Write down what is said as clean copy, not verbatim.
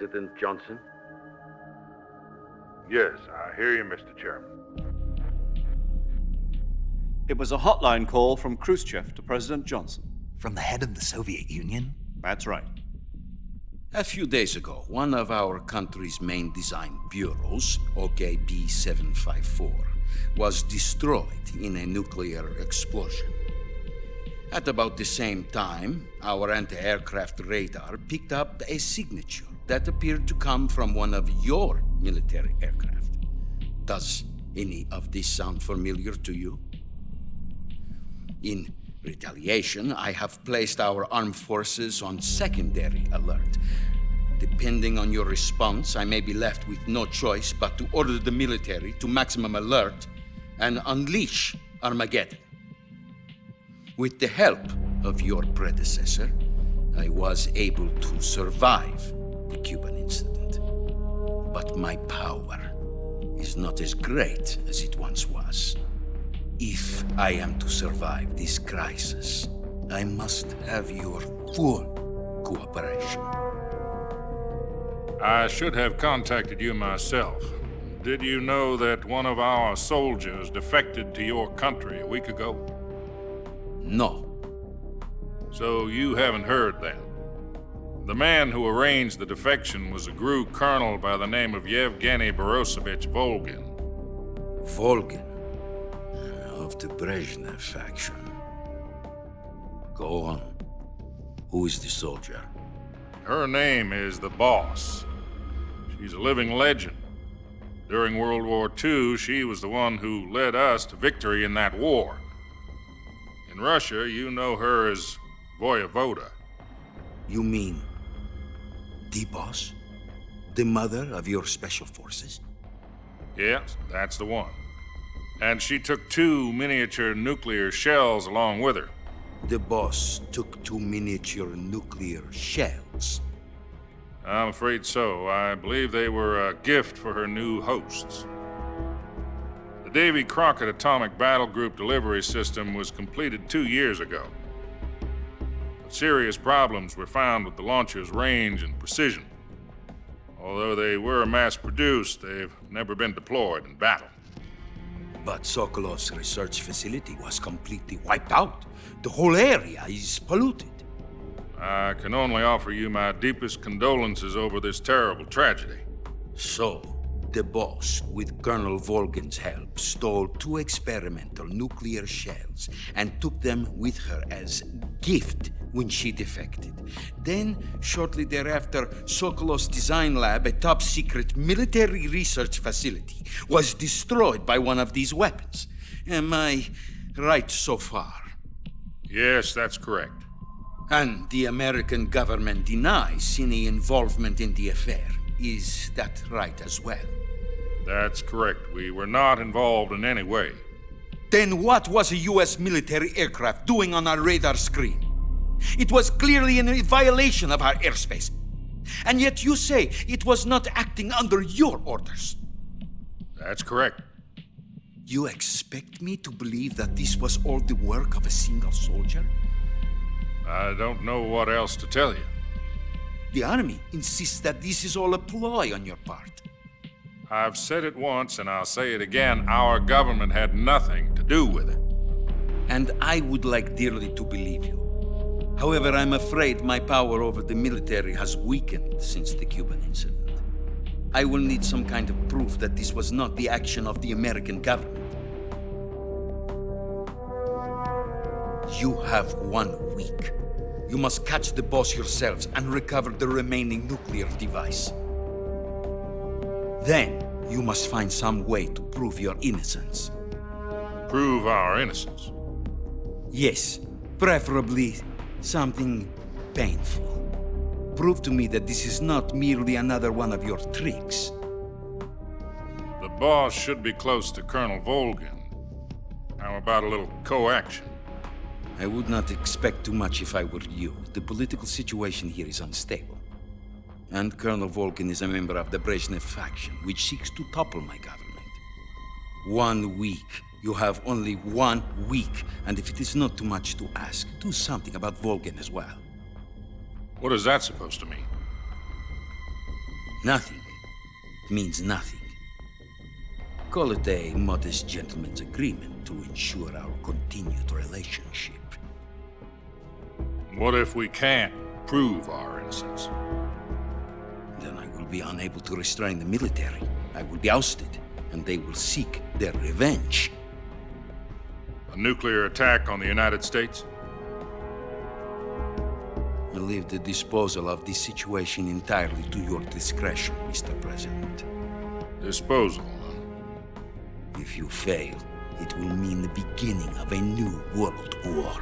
President Johnson? Yes, I hear you, Mr. Chairman. It was a hotline call from Khrushchev to President Johnson. From the head of the Soviet Union? That's right. A few days ago, one of our country's main design bureaus, OKB 754, was destroyed in a nuclear explosion. At about the same time, our anti-aircraft radar picked up a signature that appeared to come from one of your military aircraft. Does any of this sound familiar to you? In retaliation, I have placed our armed forces on secondary alert. Depending on your response, I may be left with no choice but to order the military to maximum alert and unleash Armageddon. With the help of your predecessor, I was able to survive the Cuban incident. But my power is not as great as it once was. If I am to survive this crisis, I must have your full cooperation. I should have contacted you myself. Did you know that one of our soldiers defected to your country a week ago? No. So you haven't heard then. The man who arranged the defection was a GRU colonel by the name of Yevgeny Borisovich Volgin. Volgin, of the Brezhnev faction. Go on. Who is the soldier? Her name is the Boss. She's a living legend. During World War II, she was the one who led us to victory in that war. In Russia, you know her as Voyevoda. You mean the Boss? The mother of your special forces? Yes, that's the one. And she took 2 miniature nuclear shells along with her. The Boss took 2 miniature nuclear shells. I'm afraid so. I believe they were a gift for her new hosts. The Davy Crockett Atomic Battle Group delivery system was completed 2 years ago. But serious problems were found with the launcher's range and precision. Although they were mass-produced, they've never been deployed in battle. But Sokolov's research facility was completely wiped out. The whole area is polluted. I can only offer you my deepest condolences over this terrible tragedy. So, the Boss, with Colonel Volgin's help, stole 2 experimental nuclear shells and took them with her as gift when she defected. Then, shortly thereafter, Sokolov's design lab, a top-secret military research facility, was destroyed by one of these weapons. Am I right so far? Yes, that's correct. And the American government denies any involvement in the affair. Is that right as well? That's correct. We were not involved in any way. Then what was a U.S. military aircraft doing on our radar screen? It was clearly in violation of our airspace. And yet you say it was not acting under your orders. That's correct. You expect me to believe that this was all the work of a single soldier? I don't know what else to tell you. The Army insists that this is all a ploy on your part. I've said it once and I'll say it again. Our government had nothing to do with it. And I would like dearly to believe you. However, I'm afraid my power over the military has weakened since the Cuban incident. I will need some kind of proof that this was not the action of the American government. You have 1 week. You must catch the Boss yourselves and recover the remaining nuclear device. Then, you must find some way to prove your innocence. Prove our innocence? Yes, preferably something painful. Prove to me that this is not merely another one of your tricks. The Boss should be close to Colonel Volgin. How about a little coaction? I would not expect too much if I were you. The political situation here is unstable. And Colonel Volgin is a member of the Brezhnev faction, which seeks to topple my government. 1 week. You have only 1 week. And if it is not too much to ask, do something about Volgin as well. What is that supposed to mean? Nothing. It means nothing. Call it a modest gentleman's agreement to ensure our continued relationship. What if we can't prove our innocence? Then I will be unable to restrain the military. I will be ousted, and they will seek their revenge. A nuclear attack on the United States? I leave the disposal of this situation entirely to your discretion, Mr. President. Disposal, huh? If you fail, it will mean the beginning of a new world war.